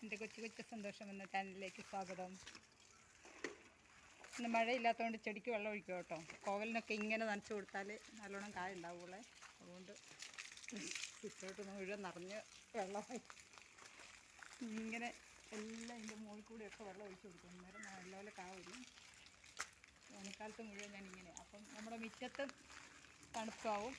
എൻ്റെ കൊച്ചു കൊച്ചു സന്തോഷം എന്ന ചാനലിലേക്ക് സ്വാഗതം. ഇന്ന് മഴയില്ലാത്തതുകൊണ്ട് ചെടിക്ക് വെള്ളം ഒഴിക്കുക കേട്ടോ. കോവലിനൊക്കെ ഇങ്ങനെ നനച്ചു കൊടുത്താൽ നല്ലോണം കായ ഉണ്ടാവുള്ളേ. അതുകൊണ്ട് ചുറ്റോട്ട് മുഴുവൻ നിറഞ്ഞ് വെള്ളമായി ഇങ്ങനെ എല്ലാം ഇതിൻ്റെ മുകളിൽ കൂടിയൊക്കെ വെള്ളം ഒഴിച്ചു കൊടുക്കും. അന്നേരം നല്ലപോലെ കായ വരും. വേനൽക്കാലത്ത് മുഴുവൻ ഞാനിങ്ങനെ. അപ്പം നമ്മുടെ മുറ്റത്ത് തണുപ്പാവും.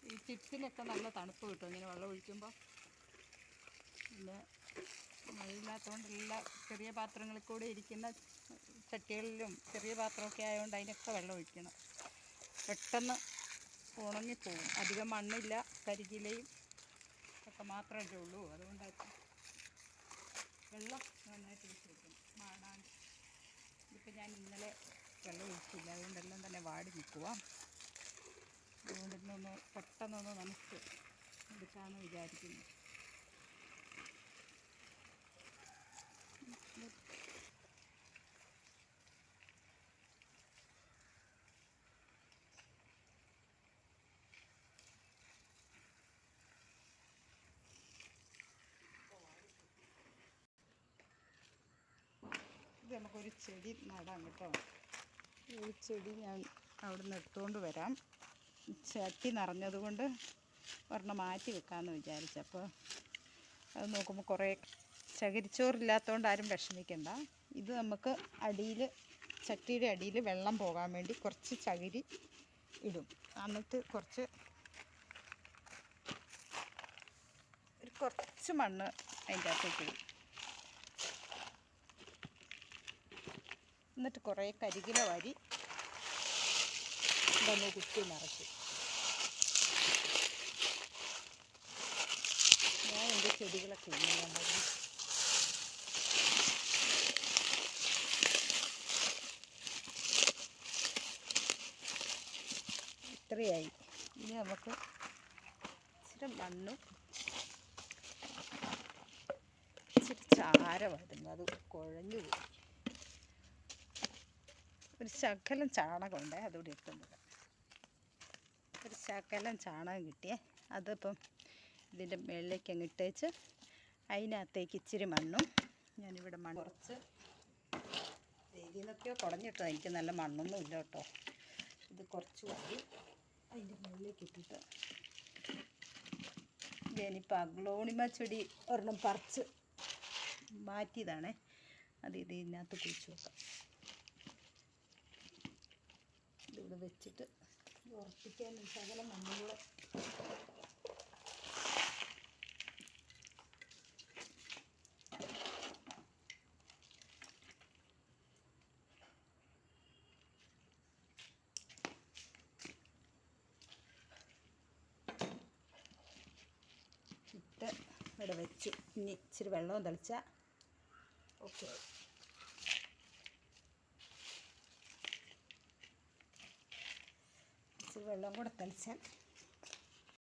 ഈ ചിപ്സിനൊക്കെ നല്ല തണുപ്പ് കിട്ടും ഇങ്ങനെ വെള്ളം ഒഴിക്കുമ്പോൾ. പിന്നെ മഴയില്ലാത്തതുകൊണ്ട് എല്ലാ ചെറിയ പാത്രങ്ങളിൽ കൂടെ ഇരിക്കുന്ന ചട്ടികളിലും ചെറിയ പാത്രമൊക്കെ ആയതുകൊണ്ട് അതിനൊക്കെ വെള്ളം ഒഴിക്കണം. പെട്ടെന്ന് ഉണങ്ങിപ്പോവും. അധികം മണ്ണില്ല, കരികിലയും ഒക്കെ മാത്രമേ ഉള്ളൂ. അതുകൊണ്ടായിരിക്കും വെള്ളം നന്നായിട്ട് ഒഴിച്ച് വെക്കണം. മാടാൻ ഇതിപ്പോൾ ഞാൻ ഇന്നലെ വെള്ളം ഒഴിച്ചില്ല, അതുകൊണ്ടെല്ലാം തന്നെ വാടി നിൽക്കുക. അതുകൊണ്ട് ഇന്നൊന്ന് പെട്ടെന്നൊന്ന് നനച്ച് എടുക്കാമെന്ന് വിചാരിക്കുന്നു. ഇത് നമുക്കൊരു ചെടി നടാം കേട്ടോ. ഈ ചെടി ഞാൻ അവിടെ നിന്ന് എടുത്തുകൊണ്ട് വരാം. ചട്ടി നിറഞ്ഞതുകൊണ്ട് ഒരെണ്ണം മാറ്റി വെക്കാമെന്ന് വിചാരിച്ചു. അപ്പോൾ അത് നോക്കുമ്പോൾ കുറേ ചകിരിച്ചോറില്ലാത്തതുകൊണ്ട് ആരും വിഷമിക്കണ്ട. ഇത് നമുക്ക് അടിയിൽ, ചട്ടിയുടെ അടിയിൽ വെള്ളം പോകാൻ വേണ്ടി കുറച്ച് ചകിരി ഇടും. എന്നിട്ട് കുറച്ച് മണ്ണ് അതിൻ്റെ അകത്തേക്ക് ഇടും. എന്നിട്ട് കുറേ കരികില വാരി ഇതൊന്ന് കുത്തി നിറച്ചു. ഞാൻ എൻ്റെ ചെടികളൊക്കെ ഇങ്ങനെ മതി. ഇത്രയായി. ഇനി നമുക്ക് ഇച്ചിരി മണ്ണും ഇച്ചിരി ചാരമായിരുന്നു, അത് കുഴഞ്ഞു പോയി. ഒരു ശകലം ചാണകമുണ്ട്, അതുകൂടി ഇട്ടുന്നത്. ഒരു ശകലം ചാണകം കിട്ടിയേ. അതിപ്പം ഇതിൻ്റെ മുകളിലേക്ക് അങ്ങ് ഇട്ടേച്ച് അതിനകത്തേക്ക് ഇച്ചിരി മണ്ണും. ഞാനിവിടെ മണ്ണ് കുറച്ച് ഇതിൽ നിന്നൊക്കെയോ കുടഞ്ഞിട്ടോ, എനിക്ക് നല്ല മണ്ണൊന്നും ഇല്ല കേട്ടോ. ഇത് കുറച്ച് മതി അതിൻ്റെ മുകളിലേക്ക് ഇട്ടിട്ട്. ഞാനിപ്പോൾ അഗ്ലോണിമ ചെടി ഒരെണ്ണം പറിച്ച് മാറ്റിയതാണേ. അത് ഇതിനകത്ത് കുഴിച്ച് വെക്കാം. ഇതിവിടെ വെച്ചിട്ട് ഉറപ്പിക്കാൻ ശകലം മണ്ണും കൂടെ. ഇട്ട് ഇവിടെ വെച്ചു. ഇനി ഇച്ചിരി വെള്ളവും തളിച്ചാൽ ഓക്കെ. ഇച്ചിരി വെള്ളം കൂടെ തളിച്ചാൽ